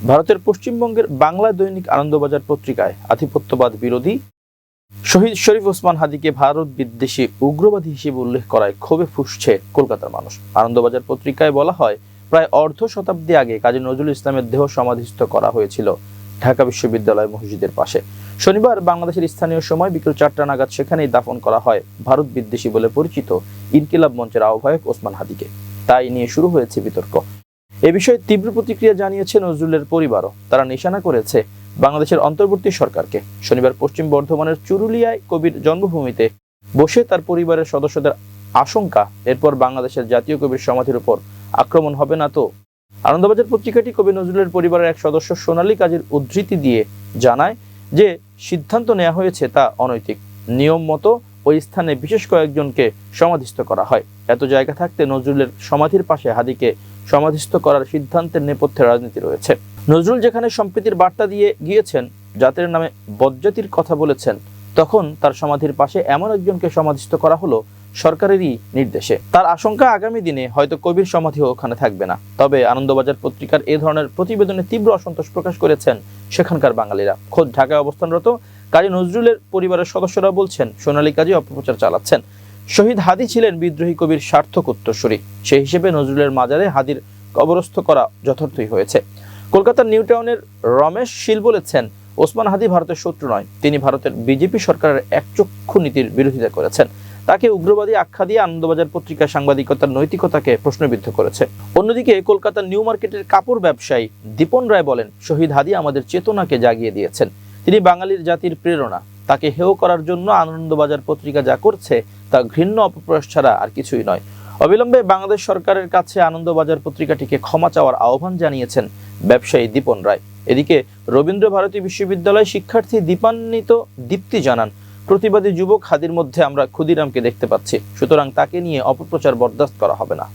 ভারতের পশ্চিমবঙ্গের বাংলা দৈনিক আনন্দবাজার পত্রিকায় আধিপত্যবাদ বিরোধী শহীদ শরীফ ওসমান হাদিকে ভারত বিদ্বেষী উগ্রবাদী হিসেবে উল্লেখ করায় ক্ষোভে ফুঁসছে কলকাতার মানুষ। আনন্দবাজার পত্রিকায় বলা হয়, প্রায় অর্ধ শতাব্দী আগে কাজী নজরুল ইসলামের দেহ সমাধিস্থ করা হয়েছিল ঢাকা বিশ্ববিদ্যালয় মসজিদের পাশে। শনিবার বাংলাদেশের স্থানীয় সময় বিকেল 4টা নাগাদ সেখানেই দাফন করা হয় ভারত বিদ্বেষী বলে পরিচিত ইনকিলাব মঞ্চের আহ্বায়ক ওসমান হাদিকে। তাই নিয়ে শুরু হয়েছে বিতর্ক। এ বিষয়ে তীব্র প্রতিক্রিয়া জানিয়েছে নজরুলের পরিবারও। তারা নিশানা করেছে বাংলাদেশের অন্তর্বর্তী সরকারকে। শনিবার পশ্চিম বর্ধমানের চুরুলিয়ায় কবির জন্মভূমিতে বসে তার পরিবারের সদস্যদের আশঙ্কা, এরপর বাংলাদেশের জাতীয় কবির সমাধির উপর আক্রমণ হবে না তো। আনন্দবাজার পত্রিকাটি কবি নজরুলের পরিবারের এক সদস্য সোনালী কাজীর উদ্ধৃতি দিয়ে জানায় যে সিদ্ধান্ত নেওয়া হয়েছে তা অনৈতিক। নিয়ম মতো ওই স্থানে বিশেষ কয়েকজনকে সমাধিস্থ করা হয়। এত জায়গা থাকতে নজরুলের সমাধির পাশে হাদিকে সমাধিস্থ করার সিদ্ধান্তের নেপথ্যে রাজনীতি রয়েছে। নজরুল যেখানে সম্প্রীতির বার্তা দিয়ে গিয়েছেন, জাতির নামে বজ্জাতির কথা বলেছেন, তখন তার সমাধির পাশে এমন একজনকে সমাধিস্থ করা হলো সরকারেরই নির্দেশে। তার আশঙ্কা আগামী দিনে হয়তো কবির সমাধিও ওখানে থাকবে না। তবে আনন্দবাজার পত্রিকার এ ধরনের প্রতিবেদনে তীব্র অসন্তোষ প্রকাশ করেছেন সেখানকার বাঙালিরা। খোদ ঢাকায় অবস্থানরত কাজী নজরুলের পরিবারের সদস্যরা বলছেন, সোনালী কাজী অপপ্রচার চালাচ্ছেন। শহীদ হাদি ছিলেন বিদ্রোহী কবির সার্থক উত্তরসূরি। সেই হিসেবে নজরুলের মাজারে হাদির কবরস্থ করা যথার্থই হয়েছে। কলকাতার নিউ টাউনের রমেশ শীল বলেছেন, ওসমান হাদি ভারতের শত্রু নয়, তিনি ভারতের বিজেপি সরকারের একচক্ষু নীতির বিরোধিতা করেছেন। তাকে উগ্রবাদী আখ্যা দিয়ে আনন্দবাজার পত্রিকা সাংবাদিকতার নৈতিকতাকে প্রশ্নবিদ্ধ করেছে। অন্যদিকে কলকাতার নিউ মার্কেটের কাপড় ব্যবসায়ী দীপন রায় বলেন, শহীদ হাদি আমাদের চেতনাকে জাগিয়ে দিয়েছেন, তিনি বাঙালির জাতির প্রেরণা। তাকে হেয় করার জন্য আনন্দবাজার পত্রিকা যা করছে তা ঘৃণ্য অপপ্রয়াস ছাড়া আর কিছুই নয়। অবিলম্বে বাংলাদেশ সরকারের কাছে আনন্দবাজার পত্রিকাটিকে ক্ষমা চাওয়ার আহ্বান জানিয়েছেন ব্যবসায়ী দীপন রায়। এদিকে রবীন্দ্র ভারতী বিশ্ববিদ্যালয় শিক্ষার্থী দীপান্বিত দীপ্তি জানান, প্রতিবাদী যুবক হাদির মধ্যে আমরা ক্ষুদিরামকে দেখতে পাচ্ছি, সুতরাং তাকে নিয়ে অপপ্রচার বরদাস্ত করা হবে না।